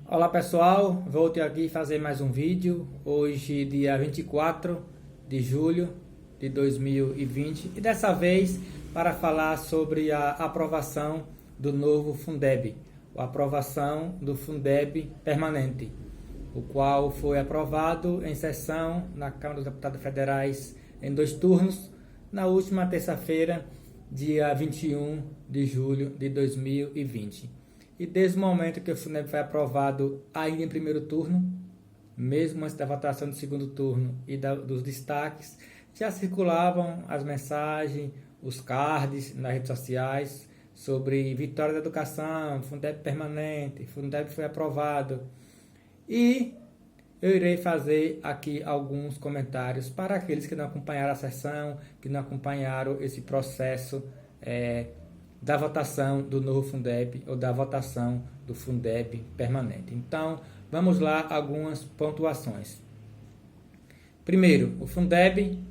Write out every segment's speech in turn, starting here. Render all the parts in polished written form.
Olá pessoal, voltei aqui fazer mais um vídeo, hoje dia 24 de julho de 2020 e dessa vez para falar sobre a aprovação do novo Fundeb, a aprovação do Fundeb permanente, o qual foi aprovado em sessão na Câmara dos Deputados Federais em 2 turnos, na última terça-feira, dia 21 de julho de 2020. E desde o momento que o Fundeb foi aprovado ainda em primeiro turno, mesmo antes da votação do segundo turno e dos destaques, já circulavam as mensagens, os cards nas redes sociais sobre vitória da educação, Fundeb permanente, Fundeb foi aprovado. E eu irei fazer aqui alguns comentários para aqueles que não acompanharam a sessão, que não acompanharam esse processo da votação do novo Fundeb ou da votação do Fundeb permanente. Então, vamos lá algumas pontuações. Primeiro, o Fundeb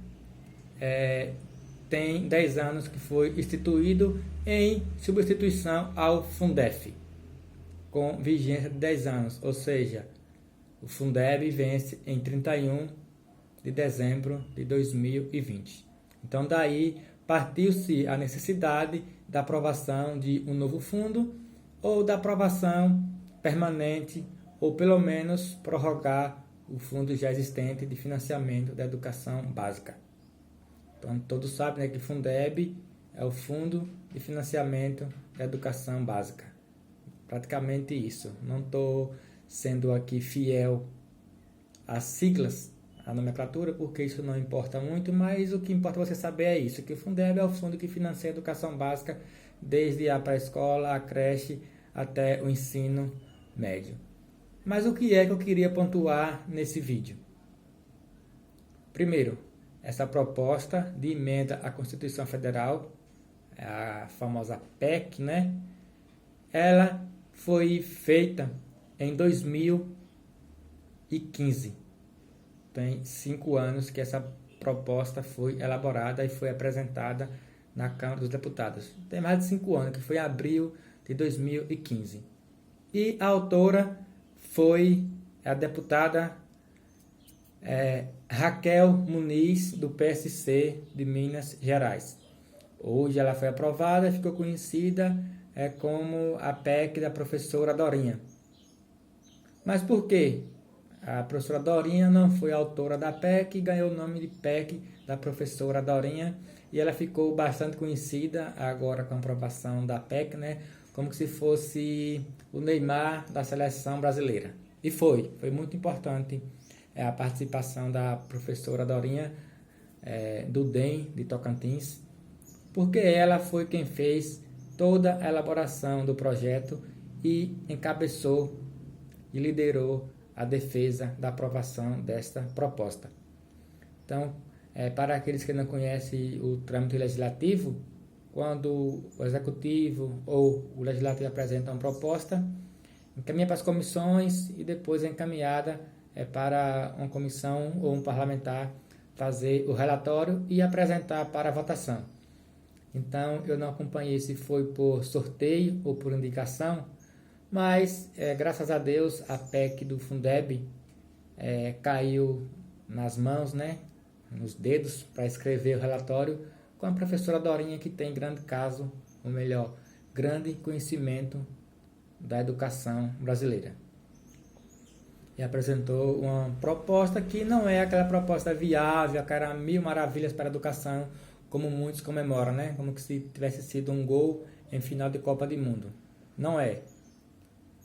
tem 10 anos que foi instituído em substituição ao Fundef, com vigência de 10 anos, ou seja, o Fundeb vence em 31 de dezembro de 2020. Então, daí partiu-se a necessidade da aprovação de um novo fundo ou da aprovação permanente ou pelo menos prorrogar o fundo já existente de financiamento da educação básica. Então, todos sabem, né, que o Fundeb é o Fundo de Financiamento da Educação Básica. Praticamente isso. Não estou sendo aqui fiel às siglas, à nomenclatura, porque isso não importa muito, mas o que importa você saber é isso, que o Fundeb é o fundo que financia a educação básica desde a pré-escola, a creche, até o ensino médio. Mas o que é que eu queria pontuar nesse vídeo? Primeiro, essa proposta de emenda à Constituição Federal, a famosa PEC, né? Ela foi feita em 2015. Tem 5 anos que essa proposta foi elaborada e foi apresentada na Câmara dos Deputados. Tem mais de 5 anos, que foi em abril de 2015. E a autora foi a deputada Raquel Muniz, do PSC de Minas Gerais. Hoje ela foi aprovada e ficou conhecida como a PEC da professora Dorinha. Mas por quê? A professora Dorinha não foi autora da PEC e ganhou o nome de PEC da professora Dorinha, e ela ficou bastante conhecida agora com a aprovação da PEC, né, como se fosse o Neymar da seleção brasileira. E foi muito importante a participação da professora Dorinha do DEM de Tocantins, porque ela foi quem fez toda a elaboração do projeto e encabeçou e liderou a defesa da aprovação desta proposta. Então, para aqueles que não conhecem o trâmite legislativo, quando o executivo ou o legislativo apresenta uma proposta, encaminha para as comissões e depois é encaminhada para uma comissão ou um parlamentar fazer o relatório e apresentar para a votação. Então, eu não acompanhei se foi por sorteio ou por indicação, mas, graças a Deus, a PEC do Fundeb caiu nas mãos, né, nos dedos, para escrever o relatório com a professora Dorinha, que tem grande caso, ou melhor, grande conhecimento da educação brasileira. E apresentou uma proposta que não é aquela proposta viável, aquela mil maravilhas para a educação, como muitos comemoram, né, como se tivesse sido um gol em final de Copa do Mundo. Não é.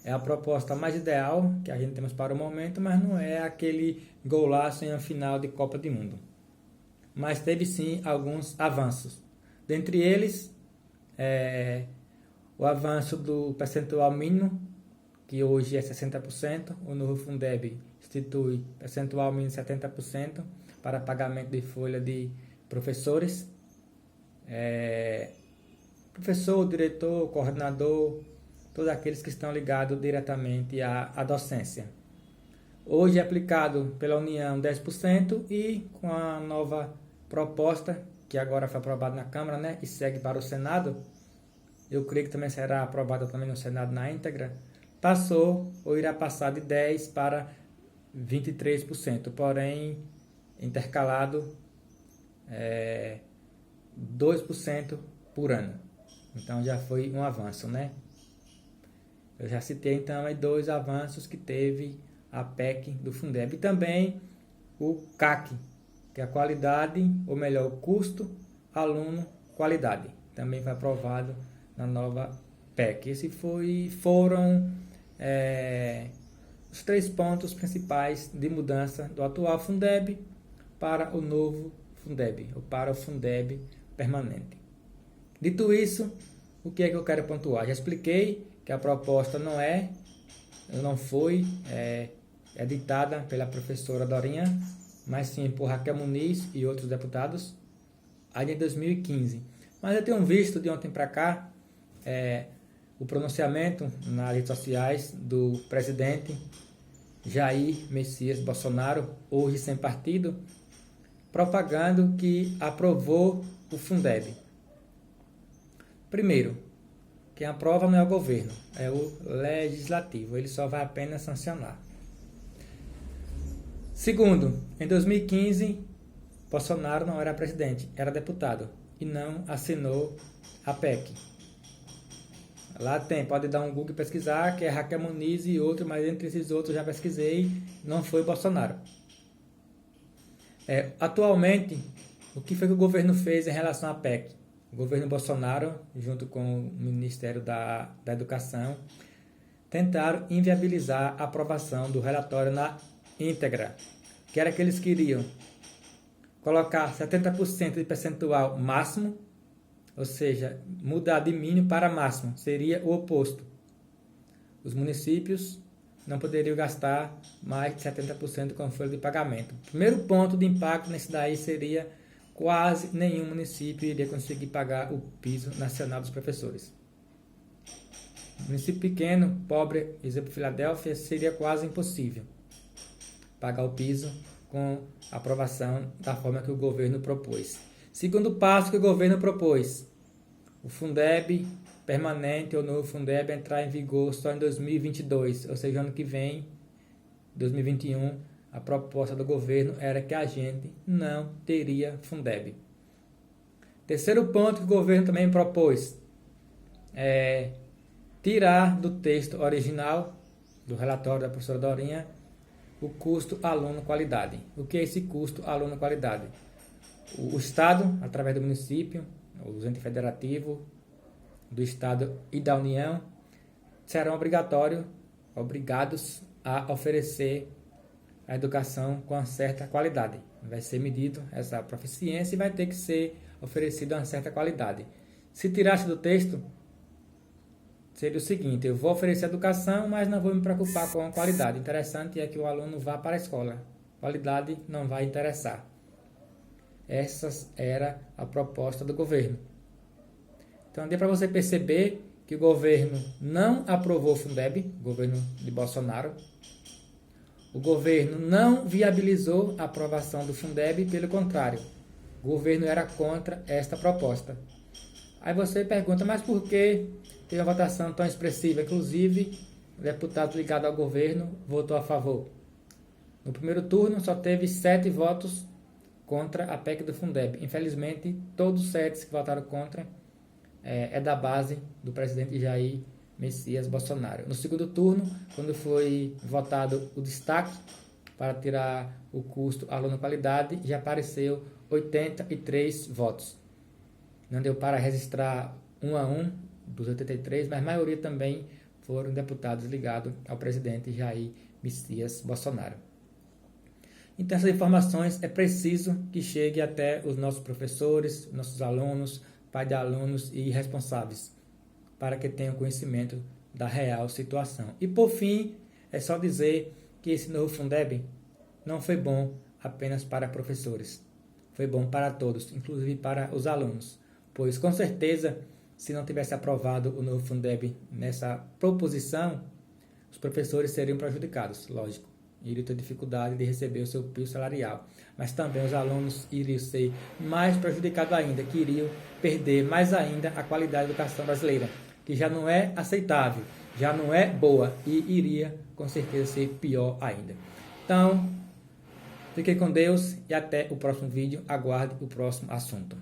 É a proposta mais ideal que a gente temos para o momento, mas não é aquele golaço em uma final de Copa do Mundo. Mas teve sim alguns avanços. Dentre eles, o avanço do percentual mínimo, que hoje é 60%. O novo Fundeb institui percentual mínimo de 70% para pagamento de folha de professores. Professor, diretor, coordenador, todos aqueles que estão ligados diretamente à docência. Hoje é aplicado pela União 10% e com a nova proposta, que agora foi aprovada na Câmara, né, e segue para o Senado, eu creio que também será aprovada também no Senado na íntegra, passou ou irá passar de 10% para 23%, porém intercalado 2% por ano. Então já foi um avanço, né? Eu já citei então aí 2 avanços que teve a PEC do Fundeb. E também o CAC, que é a qualidade, ou melhor, o custo aluno qualidade. Também foi aprovado na nova PEC. Esses foram os 3 pontos principais de mudança do atual Fundeb para o novo Fundeb, ou para o Fundeb permanente. Dito isso, o que é que eu quero pontuar? Já expliquei que a proposta não foi editada pela professora Dorinha, mas sim por Raquel Muniz e outros deputados, ainda em 2015. Mas eu tenho visto de ontem para cá o pronunciamento nas redes sociais do presidente Jair Messias Bolsonaro, hoje sem partido, propagando que aprovou o Fundeb. Primeiro, quem aprova não é o governo, é o legislativo, ele só vai apenas sancionar. Segundo, em 2015, Bolsonaro não era presidente, era deputado e não assinou a PEC. Lá pode dar um Google e pesquisar, que é Raquel Muniz e outro, mas entre esses outros já pesquisei, não foi Bolsonaro. Atualmente, o que foi que o governo fez em relação à PEC? O governo Bolsonaro, junto com o Ministério da Educação, tentaram inviabilizar a aprovação do relatório na íntegra, que era que eles queriam colocar 70% de percentual máximo, ou seja, mudar de mínimo para máximo, seria o oposto. Os municípios não poderiam gastar mais de 70% com folha de pagamento. O primeiro ponto de impacto nesse daí seria quase nenhum município iria conseguir pagar o piso nacional dos professores. Município pequeno, pobre, exemplo Filadélfia, seria quase impossível pagar o piso com a aprovação da forma que o governo propôs. Segundo passo que o governo propôs, o Fundeb permanente ou novo Fundeb entrar em vigor só em 2022, ou seja, ano que vem, 2021, a proposta do governo era que a gente não teria Fundeb. Terceiro ponto que o governo também propôs é tirar do texto original do relatório da professora Dorinha o custo aluno-qualidade. O que é esse custo aluno-qualidade? O Estado, através do município, os entes federativos do Estado e da União, serão obrigados a oferecer a educação com uma certa qualidade. Vai ser medido essa proficiência e vai ter que ser oferecido uma certa qualidade. Se tirasse do texto, seria o seguinte: eu vou oferecer educação, mas não vou me preocupar com a qualidade. O interessante é que o aluno vá para a escola. Qualidade não vai interessar. Essa era a proposta do governo. Então, deu para você perceber que o governo não aprovou o Fundeb, o governo de Bolsonaro. O governo não viabilizou a aprovação do Fundeb, pelo contrário, o governo era contra esta proposta. Aí você pergunta, mas por que teve uma votação tão expressiva? Inclusive, o deputado ligado ao governo votou a favor. No primeiro turno, só teve 7 votos contra a PEC do Fundeb. Infelizmente, todos os 7 que votaram contra é da base do presidente Jair Messias Bolsonaro. No segundo turno, quando foi votado o destaque para tirar o custo aluno-qualidade, já apareceu 83 votos. Não deu para registrar 1 a 1 dos 83, mas a maioria também foram deputados ligados ao presidente Jair Messias Bolsonaro. Então, essas informações é preciso que chegue até os nossos professores, nossos alunos, pais de alunos e responsáveis, para que tenham conhecimento da real situação. E, por fim, é só dizer que esse novo Fundeb não foi bom apenas para professores. Foi bom para todos, inclusive para os alunos. Pois, com certeza, se não tivesse aprovado o novo Fundeb nessa proposição, os professores seriam prejudicados, lógico. Iriam ter dificuldade de receber o seu piso salarial. Mas também os alunos iriam ser mais prejudicados ainda, que iriam perder mais ainda a qualidade da educação brasileira, que já não é aceitável, já não é boa e iria com certeza ser pior ainda. Então, fique com Deus e até o próximo vídeo. Aguarde o próximo assunto.